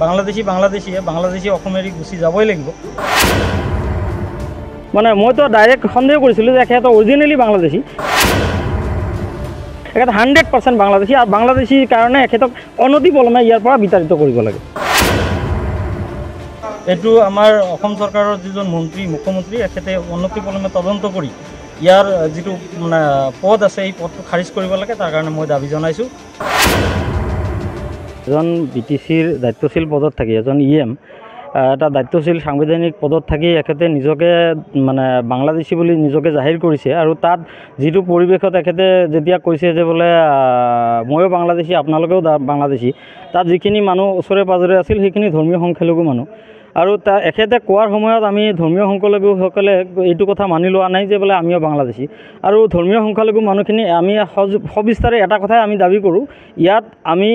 বাংলাদেশী অসমেৰি গুচি যাবই লাগিব। মানে মইতো ডাইৰেক্ট সন্দেহ কৰিছিলোঁ যে এখেত অৰিজিনেলি বাংলাদেশী, এখেত 100% বাংলাদেশী, আৰু বাংলাদেশীৰ কাৰণে এখেতক অনতিপলমে ইয়াৰ পৰা বিতাড়িত কৰিব লাগে। এইটো আমাৰ অসম চৰকাৰৰ যিজন মুখ্যমন্ত্ৰী এখেতে অনতিপলমে তদন্ত কৰি ইয়াৰ যিটো মানে পদ আছে এই পদটো খাৰিজ কৰিব লাগে, তাৰ কাৰণে মই দাবী জনাইছোঁ। এজন BTCৰ দায়িত্বশীল পদত থাকি এজন EM এটা দায়িত্বশীল সাংবিধানিক পদত থাকি এখেতে নিজকে মানে বাংলাদেশী বুলি নিজকে জাহিৰ কৰিছে, আৰু তাত যিটো পৰিৱেশত এখেতে যেতিয়া কৈছে যে বোলে ময়ো বাংলাদেশী আপোনালোকেও বাংলাদেশী, তাত যিখিনি মানুহ ওচৰে পাজৰে আছিল সেইখিনি ধৰ্মীয় সংখ্যালঘু মানুহ, আৰু এখেতে কোৱাৰ সময়ত আমি ধৰ্মীয় সংখ্যালঘুসকলে এইটো কথা মানি লোৱা নাই যে বোলে আমিও বাংলাদেশী। আৰু ধৰ্মীয় সংখ্যালঘু মানুহখিনি আমি সবিস্তাৰে এটা কথাই আমি দাবী কৰোঁ, ইয়াত আমি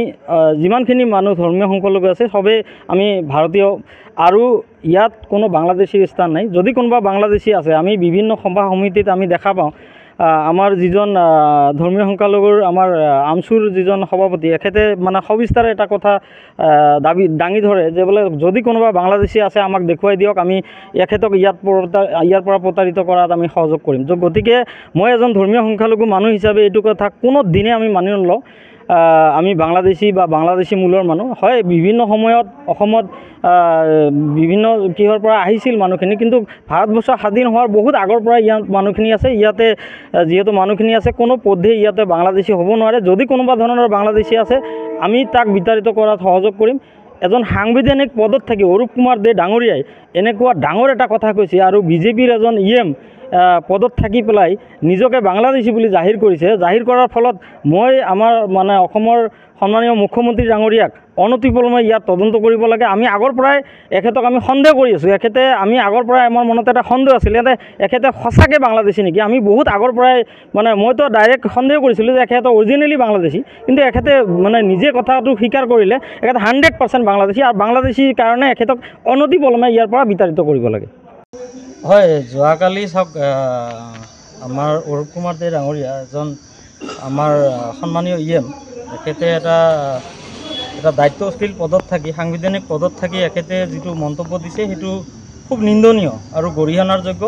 যিমানখিনি মানুহ ধৰ্মীয় সংখ্যালঘু আছে সবেই আমি ভাৰতীয়, আৰু ইয়াত কোনো বাংলাদেশীৰ স্থান নাই। যদি কোনোবা বাংলাদেশী আছে, আমি বিভিন্ন সভা সমিতিত আমি দেখা পাওঁ আমাৰ যিজন ধৰ্মীয় সংখ্যালঘুৰ আমাৰ আমচুৰ যিজন সভাপতি এখেতে মানে সবিস্তাৰে এটা কথা দাঙি ধৰে যে বোলে যদি কোনোবা বাংলাদেশী আছে আমাক দেখুৱাই দিয়ক, আমি এখেতক ইয়াৰ পৰা প্ৰতাৰিত কৰাত আমি সহযোগ কৰিম। গতিকে মই এজন ধৰ্মীয় সংখ্যালঘু মানুহ হিচাপে এইটো কথা কোনো দিনে আমি মানি নলওঁ। আমি বাংলাদেশী বা বাংলাদেশী মূলৰ মানুহ হয়, বিভিন্ন সময়ত অসমত বিভিন্ন কিহৰ পৰা আহিছিল মানুহখিনি, কিন্তু ভাৰতবৰ্ষ স্বাধীন হোৱাৰ বহুত আগৰ পৰা ইয়াত মানুহখিনি আছে। ইয়াতে যিহেতু মানুহখিনি আছে, কোনো পধ্যে ইয়াতে বাংলাদেশী হ'ব নোৱাৰে। যদি কোনোবা ধৰণৰ বাংলাদেশী আছে আমি তাক বিতাড়িত কৰাত সহযোগ কৰিম। এজন সাংবিধানিক পদত থাকি অৰূপ কুমাৰ দে ডাঙৰীয়াই এনেকুৱা ডাঙৰ এটা কথা কৈছে, আৰু বিজেপিৰ এজন EM পদত থাকি পেলাই নিজকে বাংলাদেশী বুলি জাহিৰ কৰিছে। জাহিৰ কৰাৰ ফলত মই আমাৰ মানে অসমৰ সন্মানীয় মুখ্যমন্ত্ৰী ডাঙৰীয়াক অনতিপলমে ইয়াত তদন্ত কৰিব লাগে। আমি আগৰ পৰাই এখেতক আমি সন্দেহ কৰি আছোঁ, আমি আগৰ পৰাই আমাৰ মনত এটা সন্দেহ আছিল এখেতে সঁচাকৈ বাংলাদেশী নেকি। আমি বহুত আগৰ পৰাই মানে মইতো ডাইৰেক্ট সন্দেহ কৰিছিলোঁ যে এখেত অৰিজিনেলি বাংলাদেশী, কিন্তু এখেতে মানে নিজে কথাটো স্বীকাৰ কৰিলে এখেত 100% বাংলাদেশী, আৰু বাংলাদেশীৰ কাৰণে এখেতক অনতিপলমে ইয়াৰ পৰা বিতাড়িত কৰিব লাগে। হয়, যোৱাকালি চাওক আমাৰ অৰূপ কুমাৰ দে ডাঙৰীয়া এজন আমাৰ সন্মানীয় EM এখেতে এটা দায়িত্বশীল পদত থাকি সাংবিধানিক পদত থাকি এখেতে যিটো মন্তব্য দিছে সেইটো খুব নিন্দনীয় আৰু গৰিহণাৰ যোগ্য।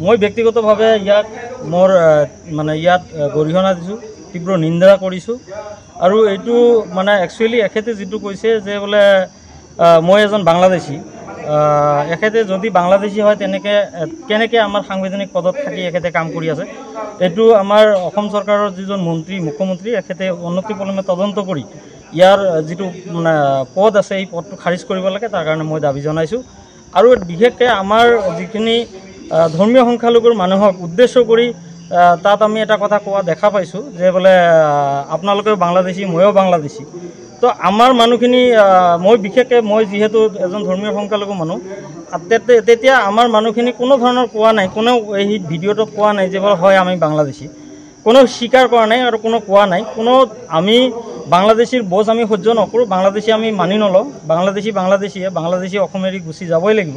মই ব্যক্তিগতভাৱে ইয়াত ইয়াত গৰিহণা দিছোঁ, তীব্ৰ নিন্দা কৰিছোঁ। আৰু এইটো মানে একচুৱেলি এখেতে যিটো কৈছে যে বোলে মই এজন বাংলাদেশী, এখেতে যদি বাংলাদেশী হয় কেনেকৈ আমাৰ সাংবিধানিক পদত থাকি এখেতে কাম কৰি আছে। এইটো আমাৰ অসম চৰকাৰৰ যিজন মুখ্যমন্ত্ৰী এখেতে অনতিপলমে তদন্ত কৰি ইয়াৰ যিটো মানে পদ আছে এই পদটো খাৰিজ কৰিব লাগে, তাৰ কাৰণে মই দাবী জনাইছোঁ। আৰু বিশেষকৈ আমাৰ যিখিনি ধৰ্মীয় সংখ্যালঘুৰ মানুহক উদ্দেশ্য কৰি তাত আমি এটা কথা কোৱা দেখা পাইছোঁ যে বোলে আপোনালোকেও বাংলাদেশী ময়ো বাংলাদেশী। তো আমাৰ মানুহখিনি মই যিহেতু এজন ধৰ্মীয় সংখ্যালঘু মানুহ, তেতিয়া আমাৰ মানুহখিনি কোনো ধৰণৰ কোৱা নাই, কোনেও এই ভিডিঅ'টো কোৱা নাই যে হয় আমি বাংলাদেশী, কোনো স্বীকাৰ কৰা নাই আৰু কোনো কোৱা নাই। আমি বাংলাদেশীৰ বোজ আমি সহ্য নকৰোঁ, বাংলাদেশী আমি মানি নলওঁ। বাংলাদেশী অসমেৰি গুচি যাবই লাগিব,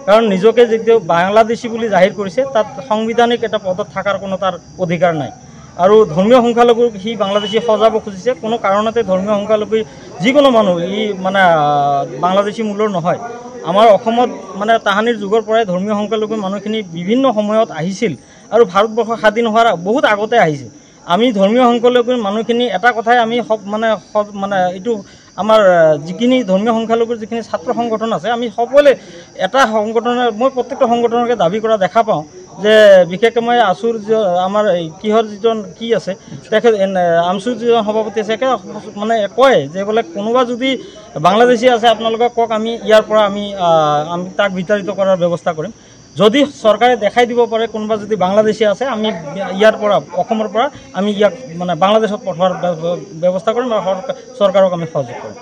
কাৰণ নিজকে যেতিয়া বাংলাদেশী বুলি জাহিৰ কৰিছে তাত সাংবিধানিক এটা পদত থকাৰ কোনো তাৰ অধিকাৰ নাই। আৰু ধৰ্মীয় সংখ্যালঘুক সি বাংলাদেশী সজাব খুজিছে, কোনো কাৰণতে ধৰ্মীয় সংখ্যালঘু যিকোনো মানুহ মানে বাংলাদেশী মূলৰ নহয়। আমাৰ অসমত মানে তাহানিৰ যুগৰ পৰাই ধৰ্মীয় সংখ্যালঘু মানুহখিনি বিভিন্ন সময়ত আহিছিল, আৰু ভাৰতবৰ্ষ স্বাধীন হোৱাৰ বহুত আগতে আহিছে। আমি ধৰ্মীয় সংখ্যালঘুৰ মানুহখিনি এটা কথাই আমি এইটো আমাৰ যিখিনি ধৰ্মীয় সংখ্যালঘুৰ যিখিনি ছাত্ৰ সংগঠন আছে, আমি সকলোৱে এটা সংগঠনৰ মই প্ৰত্যেকটা সংগঠনকে দাবী কৰা দেখা পাওঁ যে বিশেষকৈ মই আছুৰ আমাৰ যিজন আছে তেখেত আমচুৰ যিজন সভাপতি আছে মানে কয় যে বোলে কোনোবা যদি বাংলাদেশী আছে আপোনালোকে কওক, আমি ইয়াৰ পৰা আমি তাক বিতাড়িত কৰাৰ ব্যৱস্থা কৰিম। যদি চৰকাৰে দেখাই দিব পাৰে কোনোবা যদি বাংলাদেশী আছে, আমি ইয়াৰ পৰা অসমৰ পৰা আমি ইয়াক মানে বাংলাদেশত পঠোৱাৰ ব্যৱস্থা কৰিম আৰু চৰকাৰক আমি সহযোগ কৰিম।